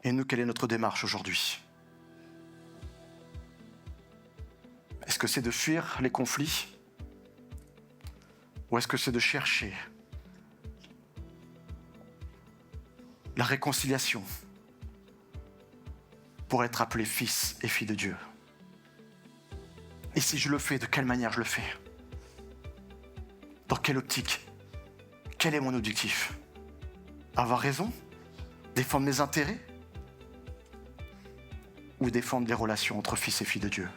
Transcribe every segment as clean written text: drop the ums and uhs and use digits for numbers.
Et nous, quelle est notre démarche aujourd'hui? Est-ce que c'est de fuir les conflits? Ou est-ce que c'est de chercher la réconciliation pour être appelé fils et fille de Dieu? Et si je le fais, de quelle manière je le fais? Dans quelle optique? Quel est mon objectif? Avoir raison? Défendre mes intérêts? Ou défendre les relations entre fils et filles de Dieu?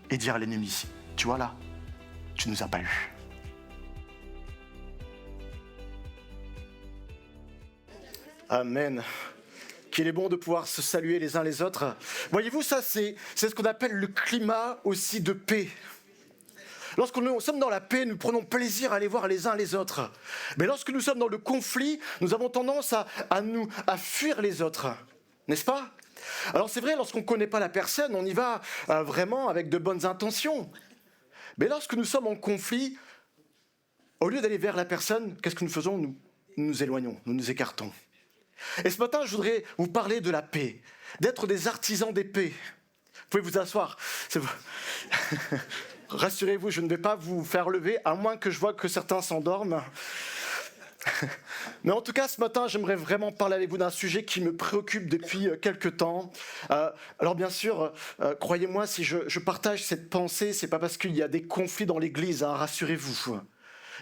Et dire à l'ennemi, tu vois là, tu nous as pas eu. Amen. Qu'il est bon de pouvoir se saluer les uns les autres. Voyez-vous, ça c'est ce qu'on appelle le climat aussi de paix. Lorsque nous sommes dans la paix, nous prenons plaisir à aller voir les uns les autres. Mais lorsque nous sommes dans le conflit, nous avons tendance à fuir les autres. N'est-ce pas? Alors c'est vrai, lorsqu'on ne connaît pas la personne, on y va vraiment avec de bonnes intentions. Mais lorsque nous sommes en conflit, au lieu d'aller vers la personne, qu'est-ce que nous faisons? Nous nous éloignons, nous nous écartons. Et ce matin, je voudrais vous parler de la paix, d'être des artisans des paix. Vous pouvez vous asseoir. Rassurez-vous, je ne vais pas vous faire lever, à moins que je vois que certains s'endorment. Mais en tout cas, ce matin, j'aimerais vraiment parler avec vous d'un sujet qui me préoccupe depuis quelque temps. Alors bien sûr, croyez-moi, si je partage cette pensée, c'est pas parce qu'il y a des conflits dans l'Église, hein, rassurez-vous.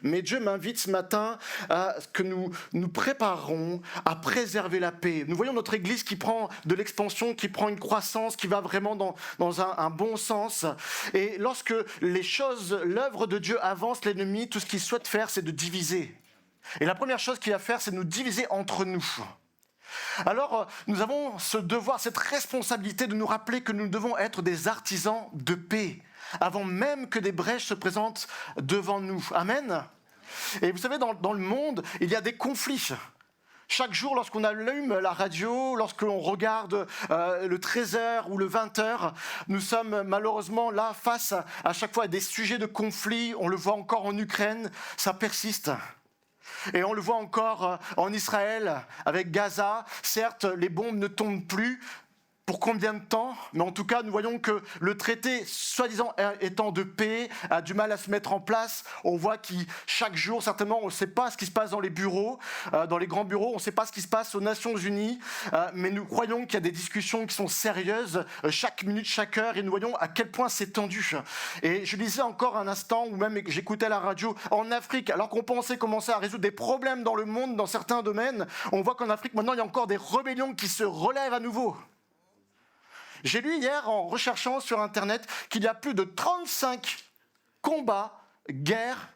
Mais Dieu m'invite ce matin à ce que nous préparons à préserver la paix. Nous voyons notre Église qui prend de l'expansion, qui prend une croissance, qui va vraiment dans un bon sens. Et lorsque l'œuvre de Dieu avance, l'ennemi, tout ce qu'il souhaite faire, c'est de diviser. Et la première chose qu'il va faire, c'est de nous diviser entre nous. Alors, nous avons ce devoir, cette responsabilité de nous rappeler que nous devons être des artisans de paix, avant même que des brèches se présentent devant nous. Amen. Et vous savez, dans le monde, il y a des conflits. Chaque jour, lorsqu'on allume la radio, lorsqu'on regarde le 13h ou le 20h, nous sommes malheureusement là face à chaque fois à des sujets de conflit. On le voit encore en Ukraine, ça persiste. Et on le voit encore en Israël, avec Gaza. Certes, les bombes ne tombent plus. Pour combien de temps? Mais en tout cas, nous voyons que le traité, soi-disant étant de paix, a du mal à se mettre en place. On voit que chaque jour, certainement, on ne sait pas ce qui se passe dans les bureaux, dans les grands bureaux. On ne sait pas ce qui se passe aux Nations Unies. Mais nous croyons qu'il y a des discussions qui sont sérieuses chaque minute, chaque heure. Et nous voyons à quel point c'est tendu. Et je lisais encore un instant, ou même j'écoutais la radio, en Afrique, alors qu'on pensait commencer à résoudre des problèmes dans le monde, dans certains domaines, on voit qu'en Afrique, maintenant, il y a encore des rébellions qui se relèvent à nouveau. J'ai lu hier, en recherchant sur Internet, qu'il y a plus de 35 combats, guerres,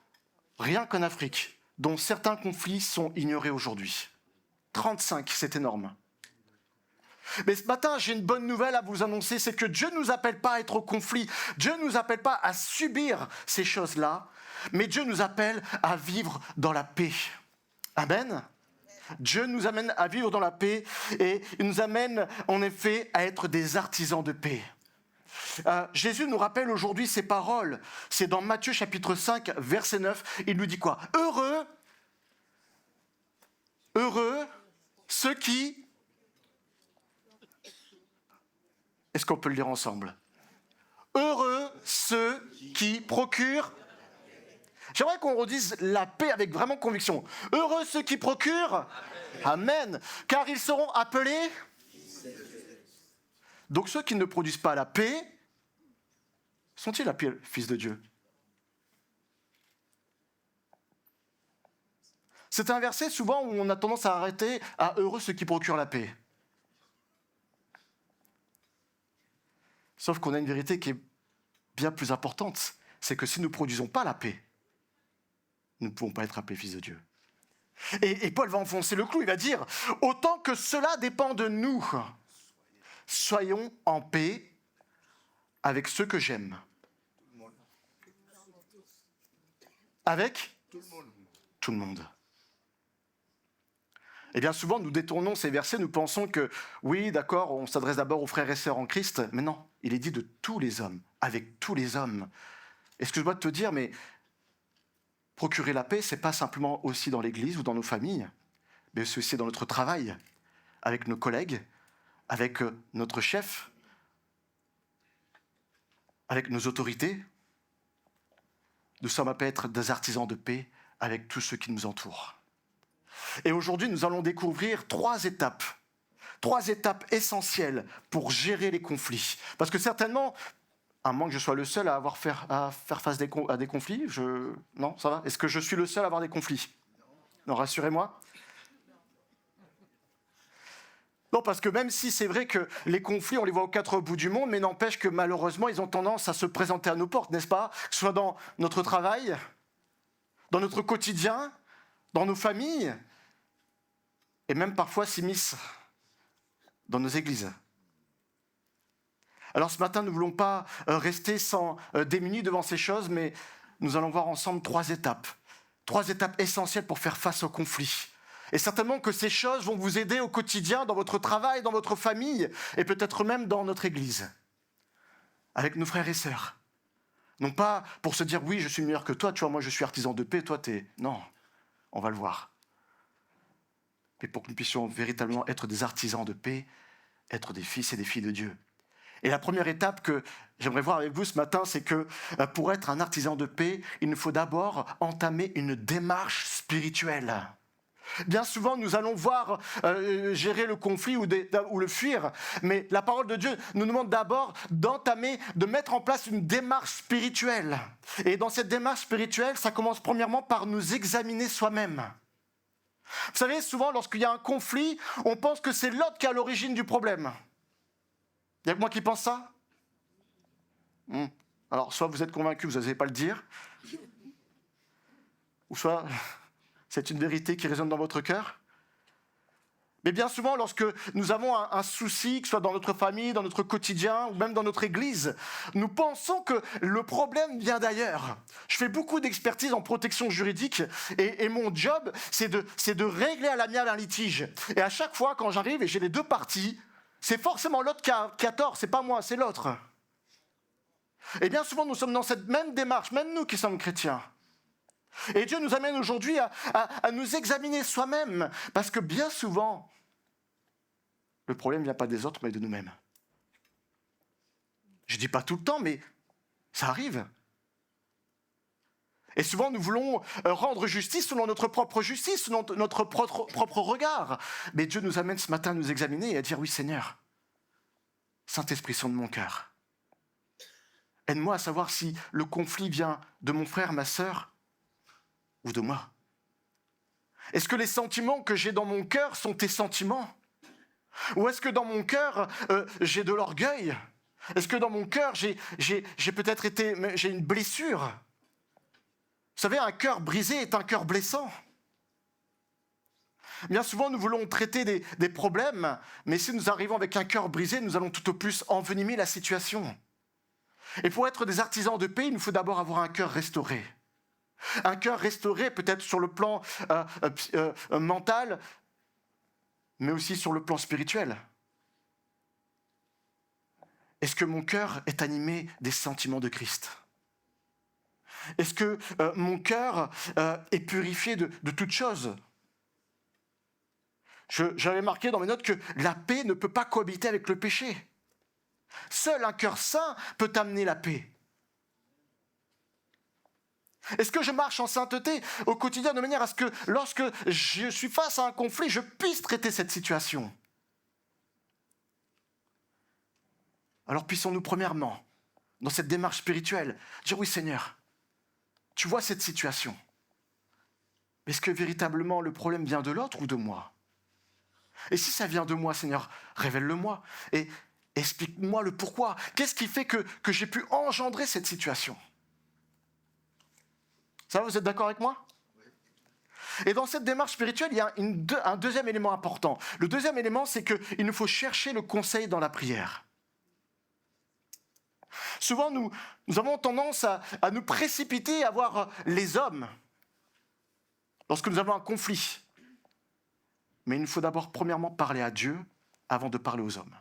rien qu'en Afrique, dont certains conflits sont ignorés aujourd'hui. 35, c'est énorme. Mais ce matin, j'ai une bonne nouvelle à vous annoncer, c'est que Dieu ne nous appelle pas à être au conflit, Dieu ne nous appelle pas à subir ces choses-là, mais Dieu nous appelle à vivre dans la paix. Amen. Dieu nous amène à vivre dans la paix et il nous amène en effet à être des artisans de paix. Jésus nous rappelle aujourd'hui ces paroles. C'est dans Matthieu chapitre 5, verset 9. Il nous dit quoi? Heureux ceux qui... Est-ce qu'on peut le lire ensemble? Heureux ceux qui procurent... J'aimerais qu'on redise la paix avec vraiment conviction. Heureux ceux qui procurent. Amen. Car ils seront appelés. Donc ceux qui ne produisent pas la paix, sont-ils appelés fils de Dieu? C'est un verset souvent où on a tendance à arrêter à heureux ceux qui procurent la paix. Sauf qu'on a une vérité qui est bien plus importante. C'est que si nous ne produisons pas la paix, nous ne pouvons pas être appelés fils de Dieu. Et Paul va enfoncer le clou, il va dire, autant que cela dépend de nous, soyons en paix avec ceux que j'aime. Avec tout le monde. Et bien souvent, nous détournons ces versets, nous pensons que, oui, d'accord, on s'adresse d'abord aux frères et sœurs en Christ, mais non, il est dit de tous les hommes, avec tous les hommes. Excuse-moi de te dire, mais procurer la paix, c'est pas simplement aussi dans l'église ou dans nos familles, mais c'est aussi dans notre travail, avec nos collègues, avec notre chef, avec nos autorités. Nous sommes appelés à être des artisans de paix avec tous ceux qui nous entourent. Et aujourd'hui, nous allons découvrir 3 étapes essentielles pour gérer les conflits. Parce que certainement, à moins que je sois le seul à faire face à des conflits, non, ça va? Est-ce que je suis le seul à avoir des conflits? Non, rassurez-moi. Non, parce que même si c'est vrai que les conflits, on les voit aux 4 bouts du monde, mais n'empêche que malheureusement, ils ont tendance à se présenter à nos portes, n'est-ce pas? Que ce soit dans notre travail, dans notre quotidien, dans nos familles, et même parfois s'immiscent dans nos églises. Alors ce matin, nous ne voulons pas rester démunis devant ces choses, mais nous allons voir ensemble 3 étapes. 3 étapes essentielles pour faire face aux conflits. Et certainement que ces choses vont vous aider au quotidien, dans votre travail, dans votre famille, et peut-être même dans notre église, avec nos frères et sœurs. Non pas pour se dire, oui, je suis meilleur que toi, tu vois, moi je suis artisan de paix, toi t'es... Non, on va le voir. Mais pour que nous puissions véritablement être des artisans de paix, être des fils et des filles de Dieu. Et la première étape que j'aimerais voir avec vous ce matin, c'est que pour être un artisan de paix, il nous faut d'abord entamer une démarche spirituelle. Bien souvent, nous allons voir gérer le conflit ou le fuir, mais la parole de Dieu nous demande d'abord de mettre en place une démarche spirituelle. Et dans cette démarche spirituelle, ça commence premièrement par nous examiner soi-même. Vous savez, souvent, lorsqu'il y a un conflit, on pense que c'est l'autre qui est à l'origine du problème. Il n'y a que moi qui pense ça? Alors, soit vous êtes convaincu, vous n'osez pas le dire, ou soit c'est une vérité qui résonne dans votre cœur. Mais bien souvent, lorsque nous avons un souci, que ce soit dans notre famille, dans notre quotidien, ou même dans notre église, nous pensons que le problème vient d'ailleurs. Je fais beaucoup d'expertise en protection juridique, et mon job, c'est de régler à l'amiable un litige. Et à chaque fois, quand j'arrive et j'ai les 2 parties, c'est forcément l'autre qui a tort, c'est pas moi, c'est l'autre. Et bien souvent, nous sommes dans cette même démarche, même nous qui sommes chrétiens. Et Dieu nous amène aujourd'hui à nous examiner soi-même, parce que bien souvent, le problème ne vient pas des autres, mais de nous-mêmes. Je ne dis pas tout le temps, mais ça arrive. Et souvent, nous voulons rendre justice selon notre propre justice, selon notre propre regard. Mais Dieu nous amène ce matin à nous examiner et à dire, oui Seigneur, Saint-Esprit, sonde mon cœur. Aide-moi à savoir si le conflit vient de mon frère, ma sœur, ou de moi. Est-ce que les sentiments que j'ai dans mon cœur sont tes sentiments? Ou est-ce que dans mon cœur, j'ai de l'orgueil? Est-ce que dans mon cœur, j'ai une blessure? Vous savez, un cœur brisé est un cœur blessant. Bien souvent, nous voulons traiter des problèmes, mais si nous arrivons avec un cœur brisé, nous allons tout au plus envenimer la situation. Et pour être des artisans de paix, il nous faut d'abord avoir un cœur restauré. Un cœur restauré peut-être sur le plan mental, mais aussi sur le plan spirituel. Est-ce que mon cœur est animé des sentiments de Christ? Est-ce que mon cœur est purifié de toute chose? J'avais marqué dans mes notes que la paix ne peut pas cohabiter avec le péché. Seul un cœur saint peut amener la paix. Est-ce que je marche en sainteté au quotidien de manière à ce que lorsque je suis face à un conflit, je puisse traiter cette situation? Alors puissons-nous premièrement, dans cette démarche spirituelle, dire oui Seigneur, tu vois cette situation. Est-ce que véritablement le problème vient de l'autre ou de moi? Et si ça vient de moi, Seigneur, révèle-le-moi et explique-moi le pourquoi. Qu'est-ce qui fait que j'ai pu engendrer cette situation? Ça va, vous êtes d'accord avec moi? Et dans cette démarche spirituelle, il y a un deuxième élément important. Le deuxième élément, c'est qu'il nous faut chercher le conseil dans la prière. Souvent, nous avons tendance à nous précipiter à voir les hommes lorsque nous avons un conflit. Mais il nous faut d'abord, premièrement, parler à Dieu avant de parler aux hommes.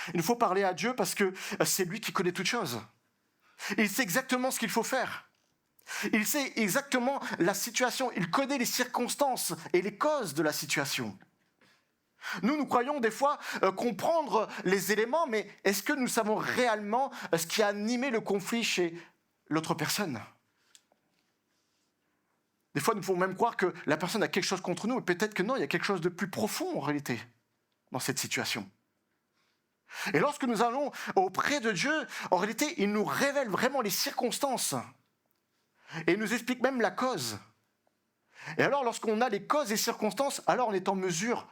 Il nous faut parler à Dieu parce que c'est lui qui connaît toutes choses. Il sait exactement ce qu'il faut faire. Il sait exactement la situation. Il connaît les circonstances et les causes de la situation. Nous croyons des fois comprendre les éléments, mais est-ce que nous savons réellement ce qui a animé le conflit chez l'autre personne? Des fois, nous pouvons même croire que la personne a quelque chose contre nous, mais peut-être que non, il y a quelque chose de plus profond en réalité dans cette situation. Et lorsque nous allons auprès de Dieu, en réalité, il nous révèle vraiment les circonstances et il nous explique même la cause. Et alors, lorsqu'on a les causes et circonstances, alors on est en mesure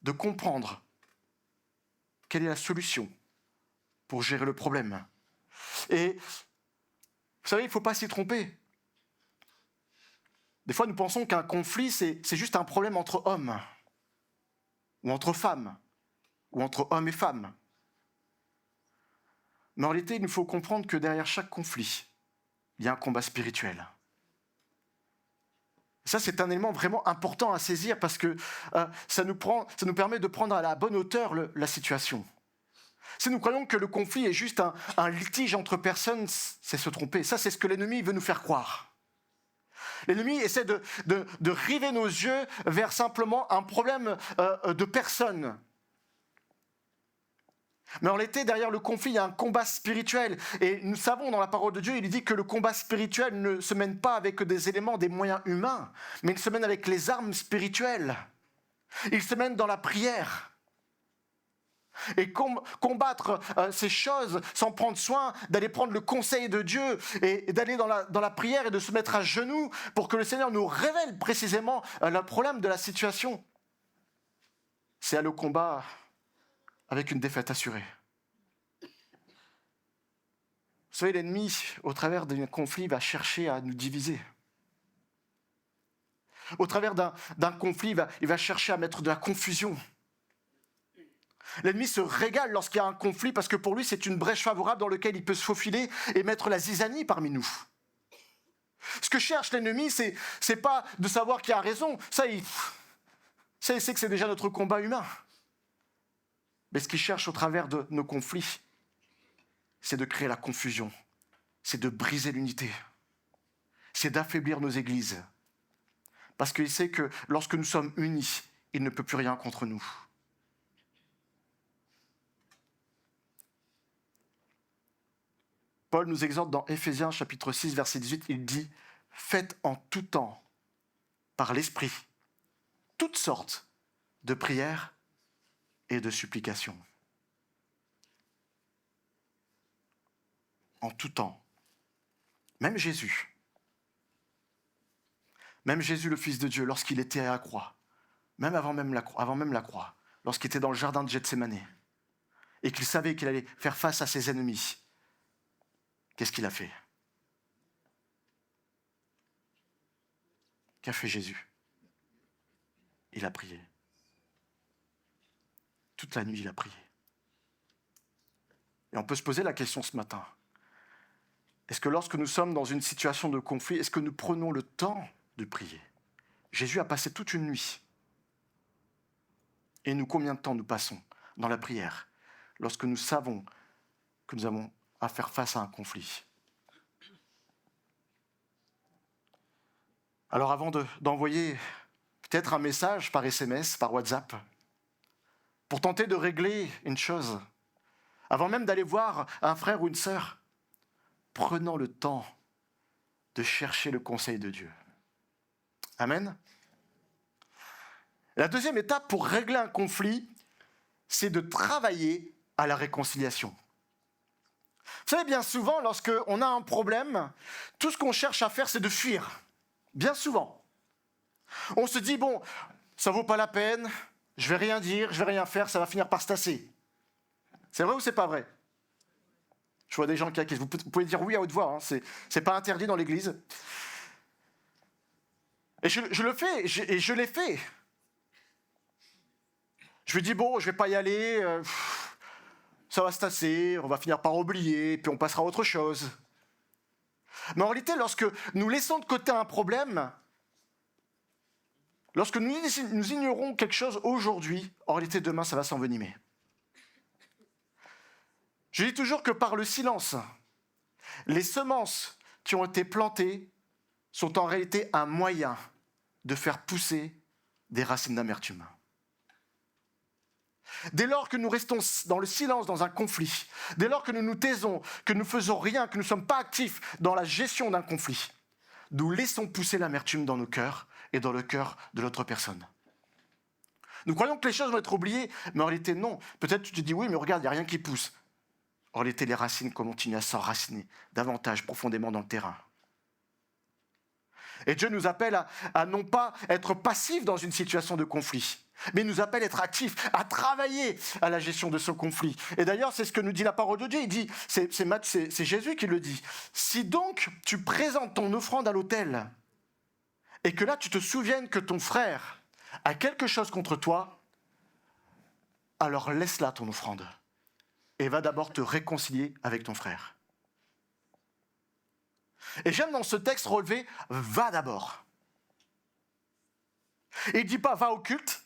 de comprendre quelle est la solution pour gérer le problème. Et vous savez, il ne faut pas s'y tromper. Des fois, nous pensons qu'un conflit, c'est juste un problème entre hommes, ou entre femmes, ou entre hommes et femmes. Mais en réalité, il nous faut comprendre que derrière chaque conflit, il y a un combat spirituel. Ça, c'est un élément vraiment important à saisir parce que ça nous permet de prendre à la bonne hauteur la situation. Si nous croyons que le conflit est juste un litige entre personnes, c'est se tromper. Ça, c'est ce que l'ennemi veut nous faire croire. L'ennemi essaie de river nos yeux vers simplement un problème de personnes. Mais en réalité, derrière le conflit, il y a un combat spirituel. Et nous savons dans la parole de Dieu, il dit que le combat spirituel ne se mène pas avec des éléments, des moyens humains, mais il se mène avec les armes spirituelles. Il se mène dans la prière. Et combattre ces choses sans prendre soin, d'aller prendre le conseil de Dieu et d'aller dans la prière et de se mettre à genoux pour que le Seigneur nous révèle précisément le problème de la situation. C'est aller au combat avec une défaite assurée. Vous savez, l'ennemi, au travers d'un conflit, va chercher à nous diviser. Au travers d'un conflit, il va chercher à mettre de la confusion. L'ennemi se régale lorsqu'il y a un conflit parce que pour lui, c'est une brèche favorable dans laquelle il peut se faufiler et mettre la zizanie parmi nous. Ce que cherche l'ennemi, c'est pas de savoir qui a raison. Ça, il sait que c'est déjà notre combat humain. Mais ce qu'il cherche au travers de nos conflits, c'est de créer la confusion, c'est de briser l'unité, c'est d'affaiblir nos églises. Parce qu'il sait que lorsque nous sommes unis, il ne peut plus rien contre nous. Paul nous exhorte dans Éphésiens chapitre 6, verset 18, il dit « Faites en tout temps, par l'Esprit, toutes sortes de prières et de supplications. » En tout temps. Même Jésus, le Fils de Dieu, lorsqu'il était à la croix, avant même la croix, lorsqu'il était dans le jardin de Gethsémani, et qu'il savait qu'il allait faire face à ses ennemis, qu'est-ce qu'il a fait? Qu'a fait Jésus? Il a prié. Toute la nuit, il a prié. Et on peut se poser la question ce matin. Est-ce que lorsque nous sommes dans une situation de conflit, est-ce que nous prenons le temps de prier? Jésus a passé toute une nuit. Et nous, combien de temps nous passons dans la prière lorsque nous savons que nous avons à faire face à un conflit? Alors avant d'envoyer peut-être un message par SMS, par WhatsApp, pour tenter de régler une chose, avant même d'aller voir un frère ou une sœur, prenons le temps de chercher le conseil de Dieu. Amen. La deuxième étape pour régler un conflit, c'est de travailler à la réconciliation. Vous savez, bien souvent, lorsqu'on a un problème, tout ce qu'on cherche à faire, c'est de fuir. Bien souvent. On se dit, bon, ça vaut pas la peine, je vais rien dire, je vais rien faire, ça va finir par se tasser. C'est vrai ou c'est pas vrai? Je vois des gens qui acquiescent. Vous pouvez dire oui à haute voix, hein, c'est pas interdit dans l'église. Et je le fais, et je l'ai fait. Je me dis, bon, je vais pas y aller, ça va se tasser, on va finir par oublier, puis on passera à autre chose. Mais en réalité, lorsque nous laissons de côté un problème, lorsque nous ignorons quelque chose aujourd'hui, en réalité, demain, ça va s'envenimer. Je dis toujours que par le silence, les semences qui ont été plantées sont en réalité un moyen de faire pousser des racines d'amertume. Dès lors que nous restons dans le silence dans un conflit, dès lors que nous nous taisons, que nous ne faisons rien, que nous ne sommes pas actifs dans la gestion d'un conflit, nous laissons pousser l'amertume dans nos cœurs et dans le cœur de l'autre personne. Nous croyons que les choses vont être oubliées, mais en réalité non. Peut-être tu te dis oui, mais regarde, il n'y a rien qui pousse. En réalité, les racines continuent à s'enraciner davantage profondément dans le terrain. Et Dieu nous appelle à non pas être passifs dans une situation de conflit, mais il nous appelle à être actifs, à travailler à la gestion de ce conflit. Et d'ailleurs, c'est ce que nous dit la parole de Dieu. Il dit, c'est Jésus qui le dit. Si donc tu présentes ton offrande à l'autel, et que là tu te souviennes que ton frère a quelque chose contre toi, alors laisse-la ton offrande, et va d'abord te réconcilier avec ton frère. Et j'aime dans ce texte relever « va d'abord ». Et il ne dit pas « va au culte »,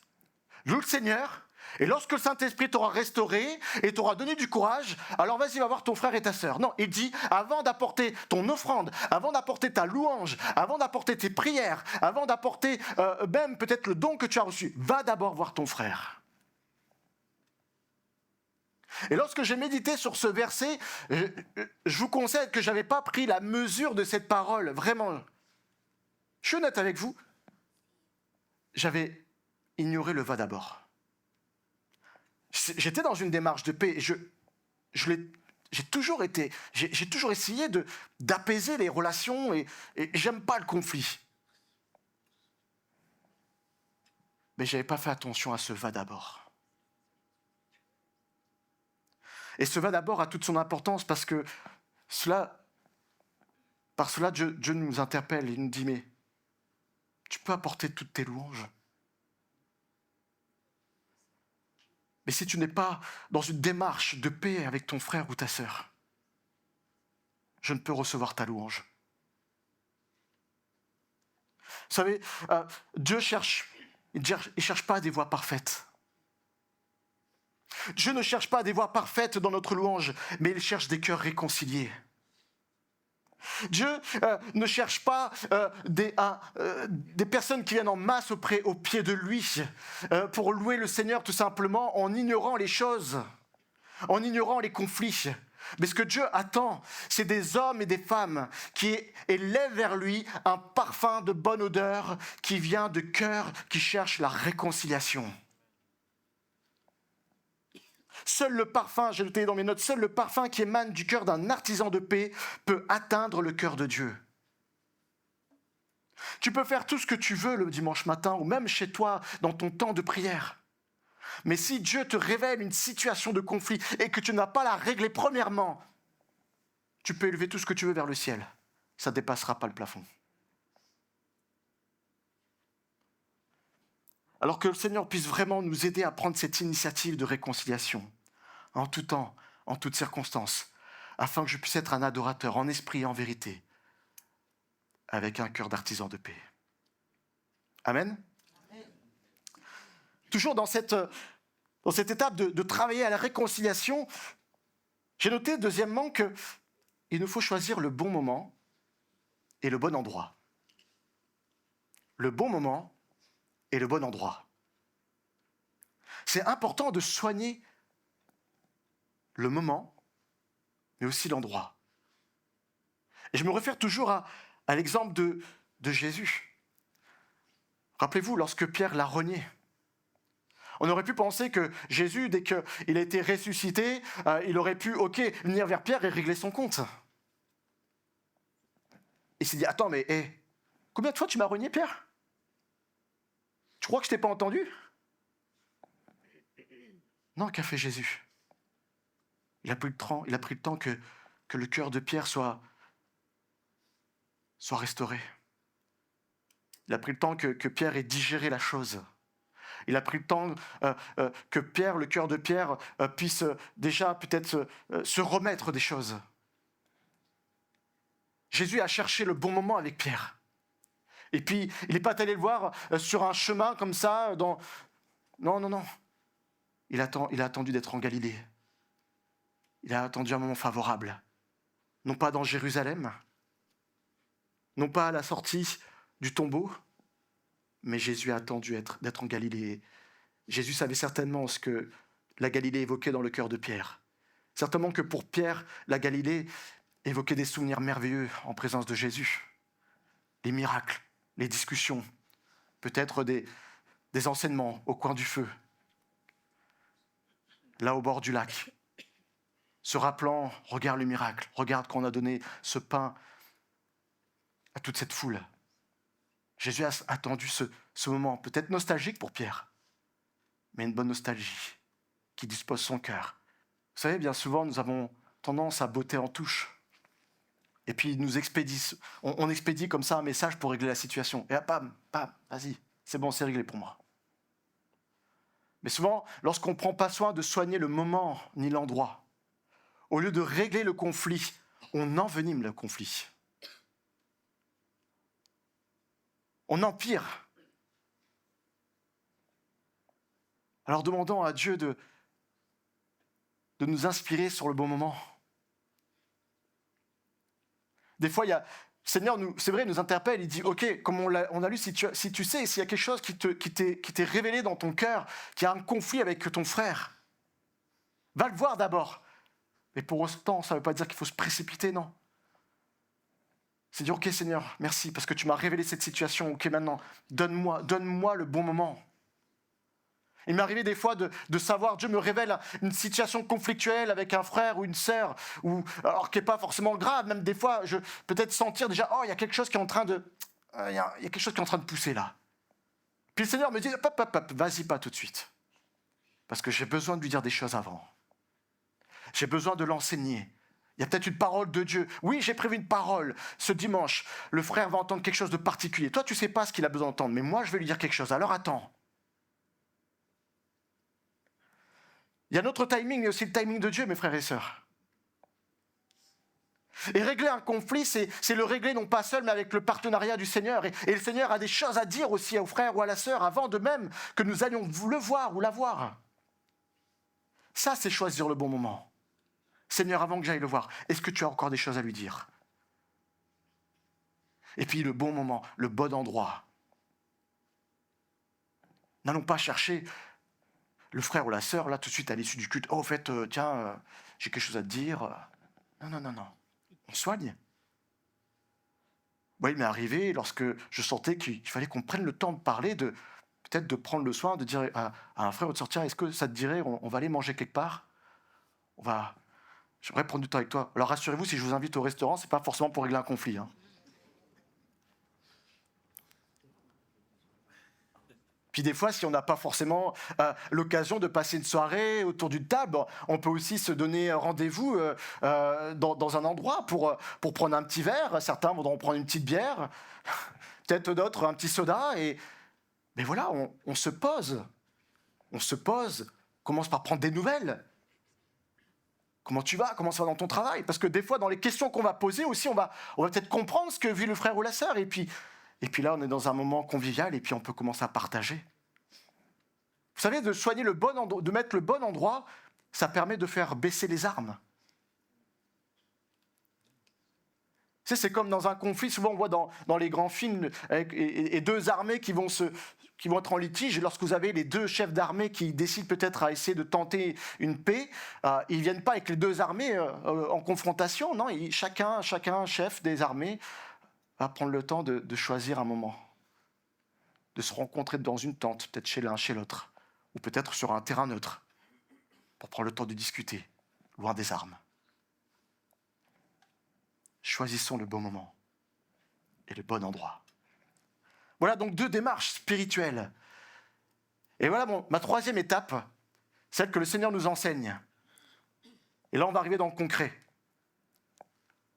loue le Seigneur, et lorsque le Saint-Esprit t'aura restauré et t'aura donné du courage, alors vas-y, va voir ton frère et ta sœur. Non, il dit avant d'apporter ton offrande, avant d'apporter ta louange, avant d'apporter tes prières, avant d'apporter même peut-être le don que tu as reçu, va d'abord voir ton frère. Et lorsque j'ai médité sur ce verset, je vous conseille que je n'avais pas pris la mesure de cette parole, vraiment. Je suis honnête avec vous, j'avais ignoré le va d'abord. J'étais dans une démarche de paix et j'ai toujours essayé d'apaiser les relations et j'aime pas le conflit. Mais je n'avais pas fait attention à ce va d'abord. Et ce va d'abord a toute son importance parce que par cela, Dieu nous interpelle et nous dit, mais tu peux apporter toutes tes louanges. Mais si tu n'es pas dans une démarche de paix avec ton frère ou ta sœur, je ne peux recevoir ta louange. Vous savez, Dieu il cherche pas des voies parfaites. Dieu ne cherche pas des voies parfaites dans notre louange, mais il cherche des cœurs réconciliés. Dieu ne cherche pas des personnes qui viennent en masse au pied de lui pour louer le Seigneur tout simplement en ignorant les choses, en ignorant les conflits. Mais ce que Dieu attend, c'est des hommes et des femmes qui élèvent vers lui un parfum de bonne odeur qui vient de cœurs qui cherchent la réconciliation. Seul le parfum, j'ai noté dans mes notes, seul le parfum qui émane du cœur d'un artisan de paix peut atteindre le cœur de Dieu. Tu peux faire tout ce que tu veux le dimanche matin ou même chez toi dans ton temps de prière. Mais si Dieu te révèle une situation de conflit et que tu n'as pas la régler premièrement, tu peux élever tout ce que tu veux vers le ciel. Ça ne dépassera pas le plafond. Alors que le Seigneur puisse vraiment nous aider à prendre cette initiative de réconciliation, en tout temps, en toutes circonstances, afin que je puisse être un adorateur en esprit et en vérité, avec un cœur d'artisan de paix. Amen. Amen. Toujours dans cette étape de travailler à la réconciliation, j'ai noté deuxièmement qu'il nous faut choisir le bon moment et le bon endroit. Le bon moment et le bon endroit. C'est important de soigner le moment, mais aussi l'endroit. Et je me réfère toujours à l'exemple de Jésus. Rappelez-vous, lorsque Pierre l'a renié, on aurait pu penser que Jésus, dès qu'il a été ressuscité, il aurait pu, venir vers Pierre et régler son compte. Il s'est dit, attends, mais combien de fois tu m'as renié, Pierre ? Tu crois que je t'ai pas entendu ? Non, qu'a fait Jésus ? Il a pris le temps que le cœur de Pierre soit restauré. Il a pris le temps que Pierre ait digéré la chose. Il a pris le temps que le cœur de Pierre puisse déjà peut-être se remettre des choses. Jésus a cherché le bon moment avec Pierre. Et puis, il n'est pas allé le voir sur un chemin comme ça. Non. Il a attendu d'être en Galilée. Il a attendu un moment favorable. Non pas dans Jérusalem, non pas à la sortie du tombeau, mais Jésus a attendu d'être en Galilée. Jésus savait certainement ce que la Galilée évoquait dans le cœur de Pierre. Certainement que pour Pierre, la Galilée évoquait des souvenirs merveilleux en présence de Jésus. Les miracles, les discussions, peut-être des enseignements au coin du feu, là au bord du lac, se rappelant, regarde le miracle, regarde qu'on a donné ce pain à toute cette foule. Jésus a attendu ce moment, peut-être nostalgique pour Pierre, mais une bonne nostalgie qui dispose son cœur. Vous savez, bien souvent, nous avons tendance à botter en touche. Et puis, on expédie comme ça un message pour régler la situation. Et bam, bam, vas-y, c'est bon, c'est réglé pour moi. Mais souvent, lorsqu'on ne prend pas soin de soigner le moment ni l'endroit, au lieu de régler le conflit, on envenime le conflit. On empire. Alors demandons à Dieu de nous inspirer sur le bon moment. Des fois, le Seigneur, c'est vrai, nous interpelle, il dit, ok, comme on a lu, si tu sais, s'il y a quelque chose qui t'est révélé dans ton cœur, qu'il y a un conflit avec ton frère, va le voir d'abord. Mais pour autant, ça ne veut pas dire qu'il faut se précipiter, non. C'est dire, ok Seigneur, merci, parce que tu m'as révélé cette situation, ok maintenant, donne-moi le bon moment. Il m'est arrivé des fois de savoir, Dieu me révèle une situation conflictuelle avec un frère ou une sœur, alors qui n'est pas forcément grave, même des fois, je peut-être sentir déjà, il y a quelque chose qui est en train de pousser là. Puis le Seigneur me dit, hop, vas-y pas tout de suite. Parce que j'ai besoin de lui dire des choses avant. J'ai besoin de l'enseigner. Il y a peut-être une parole de Dieu. Oui, j'ai prévu une parole. Ce dimanche, le frère va entendre quelque chose de particulier. Toi, tu ne sais pas ce qu'il a besoin d'entendre, mais moi, je vais lui dire quelque chose. Alors attends. Il y a notre timing, mais aussi le timing de Dieu, mes frères et sœurs. Et régler un conflit, c'est le régler non pas seul, mais avec le partenariat du Seigneur. Et le Seigneur a des choses à dire aussi au frère ou à la sœur, avant de même que nous allions le voir ou la voir. Ça, c'est choisir le bon moment. Seigneur, avant que j'aille le voir, est-ce que tu as encore des choses à lui dire? Et puis le bon moment, le bon endroit. N'allons pas chercher le frère ou la sœur, là, tout de suite, à l'issue du culte. Oh, en fait, j'ai quelque chose à te dire. Non. On soigne. Moi, il m'est arrivé, lorsque je sentais qu'il fallait qu'on prenne le temps de parler, peut-être de prendre le soin de dire à un frère ou de sortir, est-ce que ça te dirait, on va aller manger quelque part? J'aimerais prendre du temps avec toi. Alors rassurez-vous, si je vous invite au restaurant, c'est pas forcément pour régler un conflit. Puis des fois, si on n'a pas forcément l'occasion de passer une soirée autour d'une table, on peut aussi se donner rendez-vous dans un endroit pour prendre un petit verre. Certains voudront prendre une petite bière, peut-être d'autres un petit soda. Mais voilà, on se pose. On se pose, commence par prendre des nouvelles. Comment tu vas? Comment ça va dans ton travail? Parce que des fois, dans les questions qu'on va poser aussi, on va peut-être comprendre ce que vit le frère ou la sœur. Et puis là, on est dans un moment convivial et puis on peut commencer à partager. Vous savez, de soigner le bon endroit, de mettre le bon endroit, ça permet de faire baisser les armes. Tu sais, c'est comme dans un conflit, souvent on voit dans les grands films et deux armées qui vont être en litige. Et lorsque vous avez les deux chefs d'armée qui décident peut-être à essayer de tenter une paix, ils ne viennent pas avec les deux armées en confrontation. Non, chacun chef des armées va prendre le temps de choisir un moment, de se rencontrer dans une tente, peut-être chez l'un, chez l'autre, ou peut-être sur un terrain neutre, pour prendre le temps de discuter, loin des armes. Choisissons le bon moment et le bon endroit. Voilà donc 2 démarches spirituelles. Et voilà ma 3e étape, celle que le Seigneur nous enseigne. Et là, on va arriver dans le concret.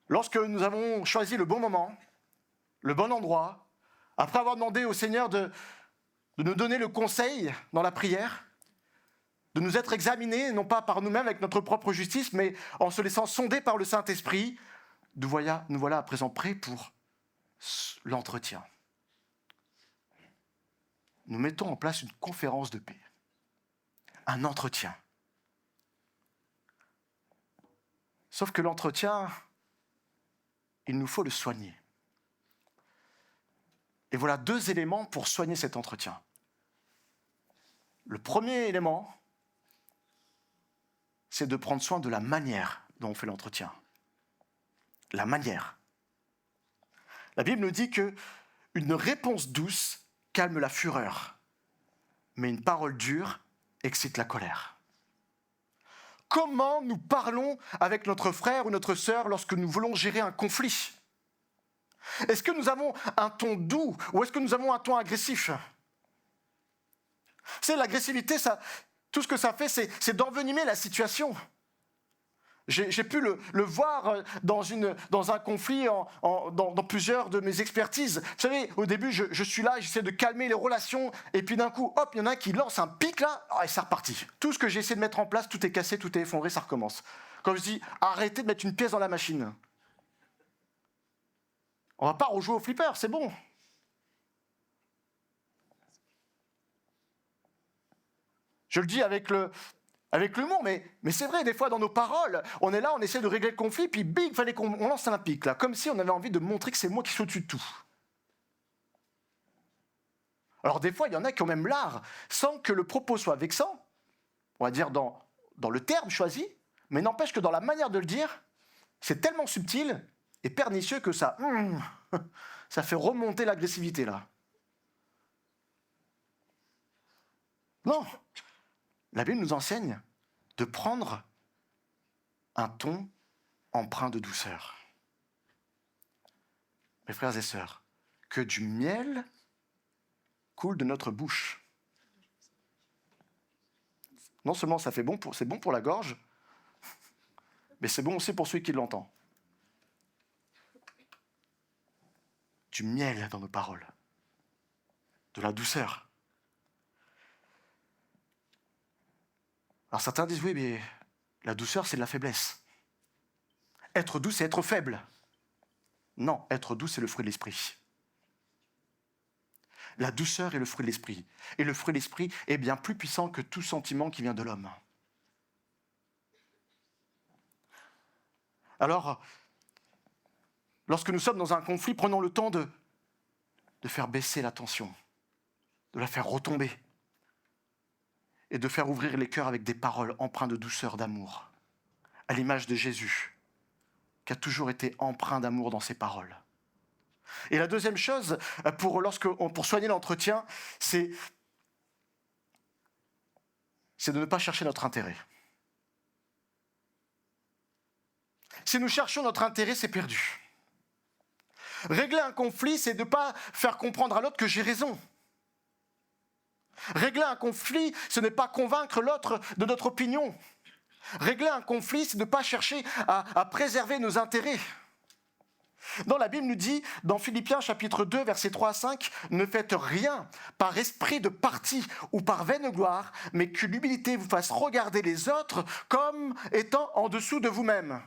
Lorsque nous avons choisi le bon moment, le bon endroit, après avoir demandé au Seigneur de nous donner le conseil dans la prière, de nous être examinés, non pas par nous-mêmes avec notre propre justice, mais en se laissant sonder par le Saint-Esprit, nous voilà à présent prêts pour l'entretien. Nous mettons en place une conférence de paix, un entretien. Sauf que l'entretien, il nous faut le soigner. Et voilà 2 éléments pour soigner cet entretien. Le premier élément, c'est de prendre soin de la manière dont on fait l'entretien. La manière. La Bible nous dit qu'une réponse douce calme la fureur, mais une parole dure excite la colère. Comment nous parlons avec notre frère ou notre sœur lorsque nous voulons gérer un conflit? Est-ce que nous avons un ton doux ou est-ce que nous avons un ton agressif? C'est l'agressivité, tout ce que ça fait, c'est d'envenimer la situation. J'ai pu le voir dans un conflit, dans plusieurs de mes expertises. Vous savez, au début, je suis là, j'essaie de calmer les relations, et puis d'un coup, hop, il y en a un qui lance un pic là, et c'est reparti. Tout ce que j'ai essayé de mettre en place, tout est cassé, tout est effondré, ça recommence. Quand je dis, arrêtez de mettre une pièce dans la machine. On va pas rejouer au flipper, c'est bon. Je le dis avec l'humour, mais c'est vrai, des fois dans nos paroles, on est là, on essaie de régler le conflit, puis bing, il fallait qu'on lance un pic, là, comme si on avait envie de montrer que c'est moi qui suis au-dessus de tout. Alors des fois, il y en a qui ont même l'art, sans que le propos soit vexant, on va dire dans le terme choisi, mais n'empêche que dans la manière de le dire, c'est tellement subtil et pernicieux que ça fait remonter l'agressivité, là. Non, la Bible nous enseigne de prendre un ton empreint de douceur. Mes frères et sœurs, que du miel coule de notre bouche. Non seulement c'est bon pour la gorge, mais c'est bon aussi pour celui qui l'entend. Du miel dans nos paroles, de la douceur. Alors certains disent, oui, mais la douceur, c'est de la faiblesse. Être doux, c'est être faible. Non, être doux, c'est le fruit de l'esprit. La douceur est le fruit de l'esprit. Et le fruit de l'esprit est bien plus puissant que tout sentiment qui vient de l'homme. Alors, lorsque nous sommes dans un conflit, prenons le temps de faire baisser la tension, de la faire retomber, et de faire ouvrir les cœurs avec des paroles empreintes de douceur, d'amour, à l'image de Jésus, qui a toujours été empreint d'amour dans ses paroles. Et la deuxième chose, pour soigner l'entretien, c'est de ne pas chercher notre intérêt. Si nous cherchons notre intérêt, c'est perdu. Régler un conflit, c'est de ne pas faire comprendre à l'autre que j'ai raison. Régler un conflit, ce n'est pas convaincre l'autre de notre opinion. Régler un conflit, c'est de ne pas chercher à préserver nos intérêts. Dans la Bible nous dit, dans Philippiens chapitre 2, versets 3 à 5, « Ne faites rien par esprit de parti ou par vaine gloire, mais que l'humilité vous fasse regarder les autres comme étant en dessous de vous-même. »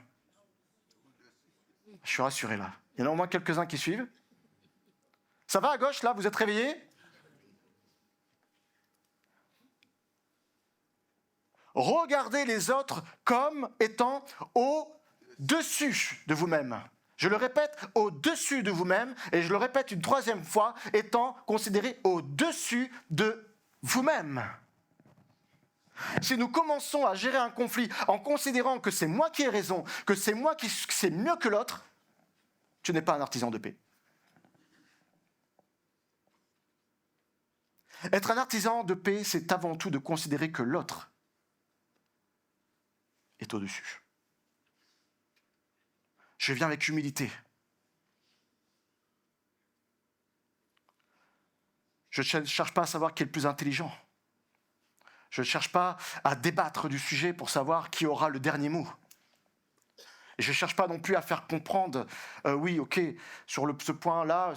Je suis rassuré là. Il y en a au moins quelques-uns qui suivent. Ça va à gauche là, vous êtes réveillés? Regardez les autres comme étant au-dessus de vous-même. Je le répète, au-dessus de vous-même, et je le répète une troisième fois, étant considéré au-dessus de vous-même. Si nous commençons à gérer un conflit en considérant que c'est moi qui ai raison, que c'est moi qui sais mieux que l'autre, tu n'es pas un artisan de paix. Être un artisan de paix, c'est avant tout de considérer que l'autre est au-dessus. Je viens avec humilité. Je ne cherche pas à savoir qui est le plus intelligent. Je ne cherche pas à débattre du sujet pour savoir qui aura le dernier mot. Et je ne cherche pas non plus à faire comprendre, oui, ok, sur ce point-là,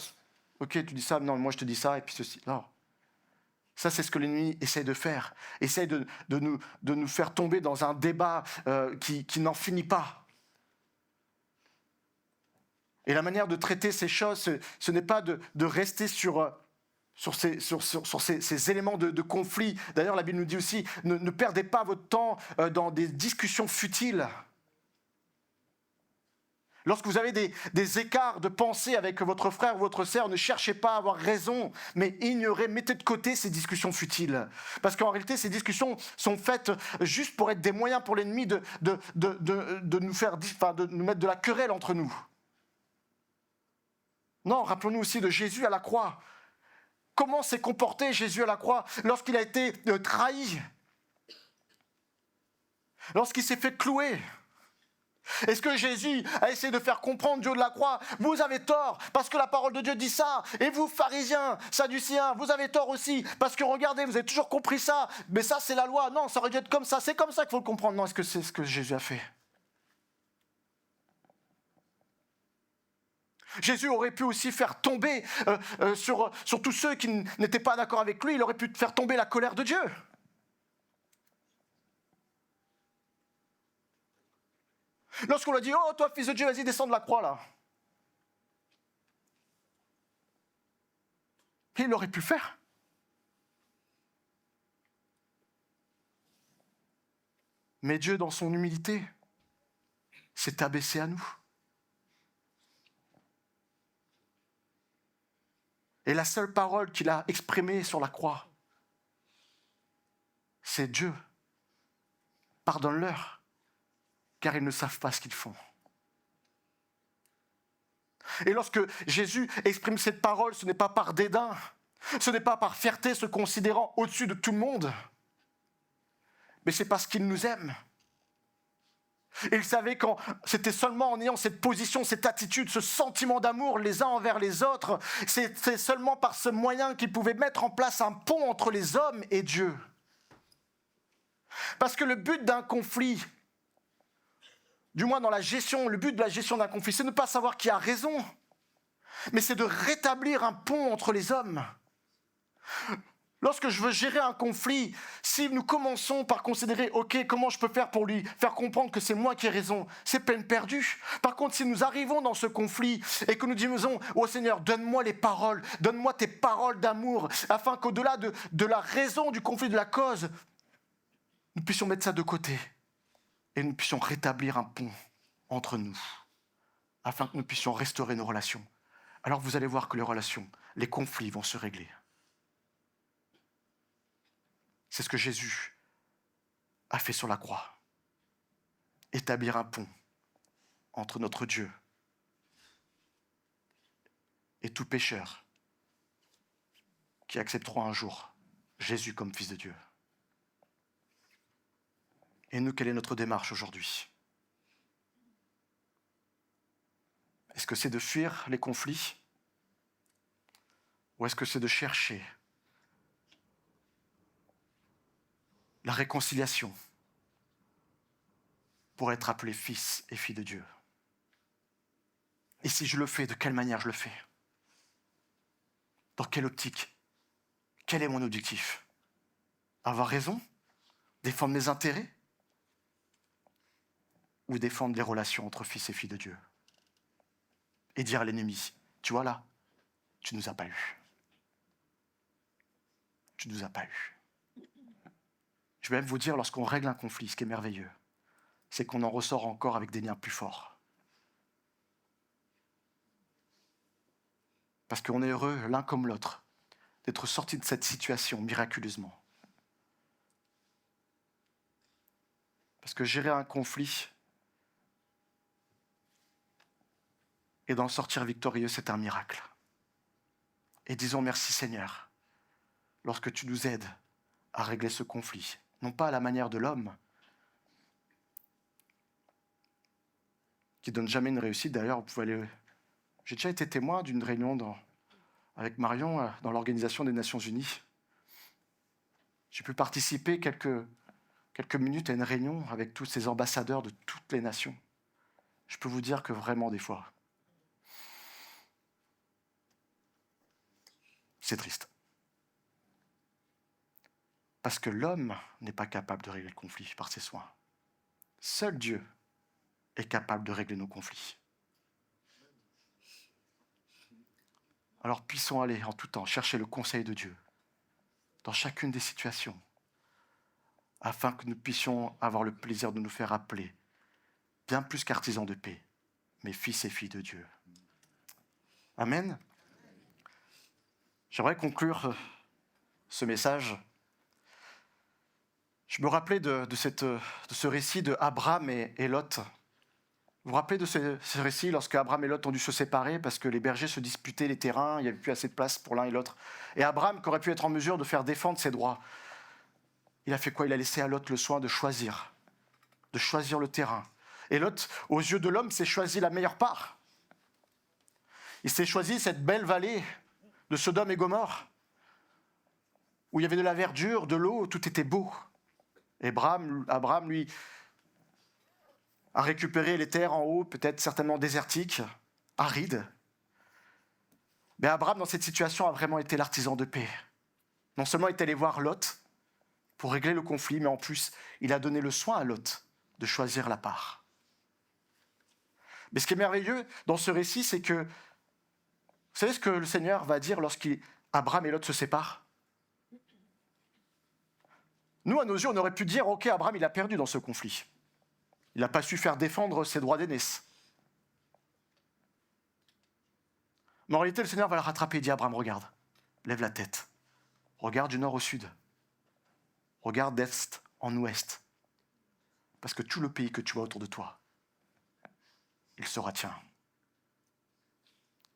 ok, tu dis ça, non, moi je te dis ça, et puis ceci. Non. Ça, c'est ce que l'ennemi essaie de faire. Essaie de nous faire tomber dans un débat qui n'en finit pas. Et la manière de traiter ces choses, ce n'est pas de rester sur ces éléments de conflit. D'ailleurs, la Bible nous dit aussi, ne perdez pas votre temps dans des discussions futiles. Lorsque vous avez des écarts de pensée avec votre frère ou votre sœur, ne cherchez pas à avoir raison, mais ignorez, mettez de côté ces discussions futiles. Parce qu'en réalité, ces discussions sont faites juste pour être des moyens pour l'ennemi de nous faire, enfin, de nous mettre de la querelle entre nous. Non, rappelons-nous aussi de Jésus à la croix. Comment s'est comporté Jésus à la croix lorsqu'il a été trahi, lorsqu'il s'est fait clouer? Est-ce que Jésus a essayé de faire comprendre Dieu de la croix? Vous avez tort parce que la parole de Dieu dit ça. Et vous, pharisiens, sadducéens, vous avez tort aussi parce que regardez, vous avez toujours compris ça. Mais ça, c'est la loi. Non, ça aurait dû être comme ça. C'est comme ça qu'il faut le comprendre. Non, est-ce que c'est ce que Jésus a fait? Jésus aurait pu aussi faire tomber sur tous ceux qui n'étaient pas d'accord avec lui. Il aurait pu faire tomber la colère de Dieu. Lorsqu'on lui a dit « Oh, toi, fils de Dieu, vas-y, descends de la croix, là ». Il aurait pu le faire. Mais Dieu, dans son humilité, s'est abaissé à nous. Et la seule parole qu'il a exprimée sur la croix, c'est Dieu. Pardonne-leur, car ils ne savent pas ce qu'ils font. Et lorsque Jésus exprime cette parole, ce n'est pas par dédain, ce n'est pas par fierté, se considérant au-dessus de tout le monde, mais c'est parce qu'il nous aime. Et il savait que c'était seulement en ayant cette position, cette attitude, ce sentiment d'amour les uns envers les autres, c'est seulement par ce moyen qu'il pouvait mettre en place un pont entre les hommes et Dieu. Parce que le but d'un conflit, du moins dans la gestion, le but de la gestion d'un conflit, c'est de ne pas savoir qui a raison, mais c'est de rétablir un pont entre les hommes. Lorsque je veux gérer un conflit, si nous commençons par considérer « Ok, comment je peux faire pour lui faire comprendre que c'est moi qui ai raison ?» C'est peine perdue. Par contre, si nous arrivons dans ce conflit et que nous disons « Oh Seigneur, donne-moi les paroles, donne-moi tes paroles d'amour, afin qu'au-delà de la raison du conflit, de la cause, nous puissions mettre ça de côté et nous puissions rétablir un pont entre nous, afin que nous puissions restaurer nos relations. » Alors vous allez voir que les relations, les conflits vont se régler. C'est ce que Jésus a fait sur la croix. Établir un pont entre notre Dieu et tout pécheur qui accepteront un jour Jésus comme Fils de Dieu. Et nous, quelle est notre démarche aujourd'hui? Est-ce que c'est de fuir les conflits? Ou est-ce que c'est de chercher la réconciliation pour être appelé fils et fille de Dieu? Et si je le fais, de quelle manière je le fais? Dans quelle optique? Quel est mon objectif? Avoir raison? Défendre mes intérêts? Ou défendre les relations entre fils et filles de Dieu? Et dire à l'ennemi, tu vois là, tu nous as pas eu. Tu nous as pas eu. Je vais même vous dire, lorsqu'on règle un conflit, ce qui est merveilleux, c'est qu'on en ressort encore avec des liens plus forts. Parce qu'on est heureux, l'un comme l'autre, d'être sortis de cette situation miraculeusement. Parce que gérer un conflit et d'en sortir victorieux, c'est un miracle. Et disons merci Seigneur, lorsque tu nous aides à régler ce conflit, non pas à la manière de l'homme, qui donne jamais une réussite. D'ailleurs, vous pouvez aller... J'ai déjà été témoin d'une réunion avec Marion dans l'Organisation des Nations Unies. J'ai pu participer quelques minutes à une réunion avec tous ces ambassadeurs de toutes les nations. Je peux vous dire que vraiment, des fois, c'est triste. Parce que l'homme n'est pas capable de régler le conflit par ses soins. Seul Dieu est capable de régler nos conflits. Alors puissons aller en tout temps chercher le conseil de Dieu dans chacune des situations, afin que nous puissions avoir le plaisir de nous faire appeler, bien plus qu'artisans de paix, mais fils et filles de Dieu. Amen. J'aimerais conclure ce message. Je me rappelais de ce récit de Abraham et Lot. Vous vous rappelez de ce récit lorsque Abraham et Lot ont dû se séparer parce que les bergers se disputaient les terrains, il n'y avait plus assez de place pour l'un et l'autre. Et Abraham, qui aurait pu être en mesure de faire défendre ses droits, il a fait quoi? Il a laissé à Lot le soin de choisir le terrain. Et Lot, aux yeux de l'homme, s'est choisi la meilleure part. Il s'est choisi cette belle vallée de Sodome et Gomorrhe, où il y avait de la verdure, de l'eau, tout était beau. Et Abraham, lui, a récupéré les terres en haut, peut-être certainement désertiques, arides. Mais Abraham, dans cette situation, a vraiment été l'artisan de paix. Non seulement il est allé voir Lot pour régler le conflit, mais en plus, il a donné le soin à Lot de choisir la part. Mais ce qui est merveilleux dans ce récit, c'est que, vous savez ce que le Seigneur va dire lorsqu'Abraham et Lot se séparent? Nous, à nos yeux, on aurait pu dire, ok, Abraham, il a perdu dans ce conflit. Il n'a pas su faire défendre ses droits d'aînesse. Mais en réalité, le Seigneur va le rattraper et dit, Abraham, regarde, lève la tête. Regarde du nord au sud. Regarde d'est en ouest. Parce que tout le pays que tu vois autour de toi, il sera tien.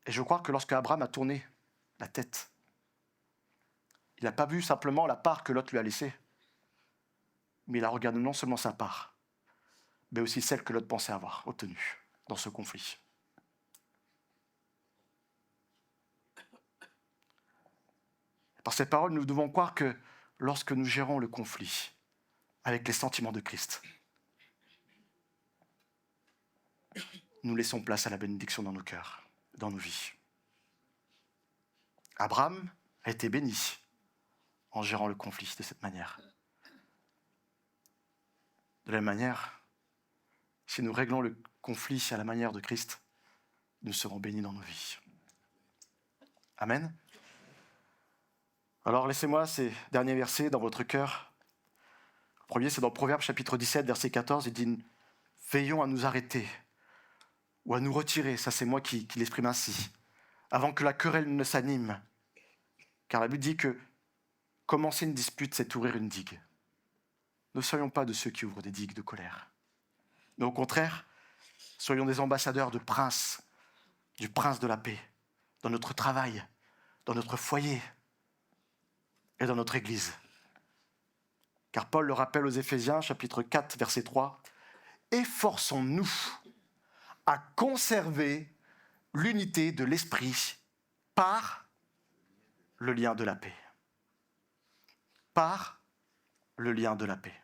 Et je crois que lorsque Abraham a tourné la tête, il n'a pas vu simplement la part que Lot lui a laissée, mais il a regardé non seulement sa part, mais aussi celle que Lot pensait avoir obtenue dans ce conflit. Par ces paroles, nous devons croire que lorsque nous gérons le conflit avec les sentiments de Christ, nous laissons place à la bénédiction dans nos cœurs, dans nos vies. Abraham a été béni en gérant le conflit de cette manière. De la même manière, si nous réglons le conflit à la manière de Christ, nous serons bénis dans nos vies. Amen. Alors laissez-moi ces derniers versets dans votre cœur. Le premier, c'est dans Proverbes chapitre 17, verset 14, il dit « Veillons à nous arrêter ou à nous retirer », ça c'est moi qui l'exprime ainsi, « avant que la querelle ne s'anime. » Car la Bible dit que commencer une dispute, c'est ouvrir une digue. Ne soyons pas de ceux qui ouvrent des digues de colère. Mais au contraire, soyons des ambassadeurs du prince de la paix, dans notre travail, dans notre foyer et dans notre Église. Car Paul le rappelle aux Éphésiens, chapitre 4, verset 3, « Efforçons-nous à conserver l'unité de l'esprit par le lien de la paix. » Par le lien de la paix.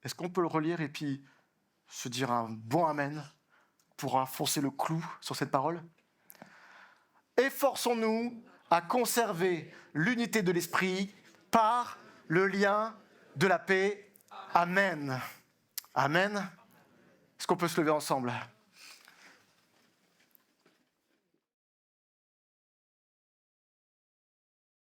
Est-ce qu'on peut le relire et puis se dire un bon amen pour enfoncer le clou sur cette parole? Efforçons-nous à conserver l'unité de l'esprit par le lien de la paix. Amen. Amen. Est-ce qu'on peut se lever ensemble?